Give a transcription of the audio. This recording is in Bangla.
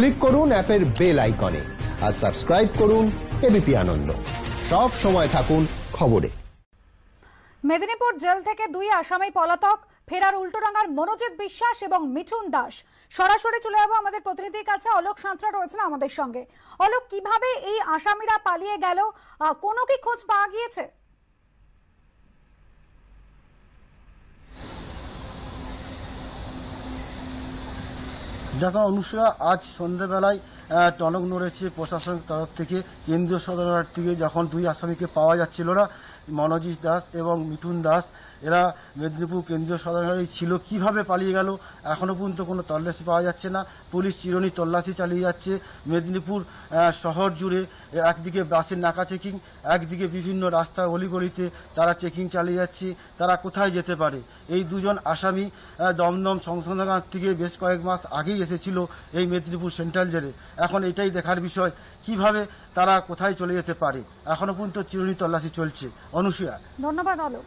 ক্লিক করুন অ্যাপের বেল আইকনে আর সাবস্ক্রাইব করুন এবিপি আনন্দ। সব সময় থাকুন খবরে। মেদিনীপুর জেল থেকে দুই আসামি পলাতক, ফেরার উল্টোডাঙ্গার মনোজিৎ বিশ্বাস এবং মিঠুন দাস। সরাসরি চলে যাবো আমাদের প্রতিনিধির কাছে। অলোক সাঁতরা রয়েছেন আমাদের সঙ্গে। অলোক, কিভাবে এই আসামিরা পালিয়ে গেল, কোনো কি খোঁজ পাওয়া গিয়েছে? দেখো অনুষ্কা, আজ সন্ধ্যাবেলায় টনক নড়েছে প্রশাসনের তরফ থেকে। কেন্দ্রীয় সদরঘাট থেকে যখন দুই আসামিকে পাওয়া যাচ্ছিল না, মনোজিৎ দাস এবং মিঠুন দাস, এরা মেদিনীপুর কেন্দ্রীয় সদরঘাটে ছিল। কিভাবে পালিয়ে গেল এখনো পর্যন্ত কোনো তল্লাশি পাওয়া যাচ্ছে না। পুলিশ চিরুনি তল্লাশি চালিয়ে যাচ্ছে মেদিনীপুর শহর জুড়ে। একদিকে বাসের নাকা চেকিং, একদিকে বিভিন্ন রাস্তা অলিগলিতে তারা চেকিং চালিয়ে যাচ্ছে। তারা কোথায় যেতে পারে? এই দুজন আসামি দমদম সংশোধনাগার থেকে বেশ কয়েক মাস আগেই এসেছিল এই মেদিনীপুর সেন্ট্রাল জেলে। এখন এটাই দেখার বিষয়, কিভাবে তারা কোথায় চলে যেতে পারে। এখনো পর্যন্ত চিরুনি তল্লাশি চলছে। অনুসূয়া, ধন্যবাদ অলোক।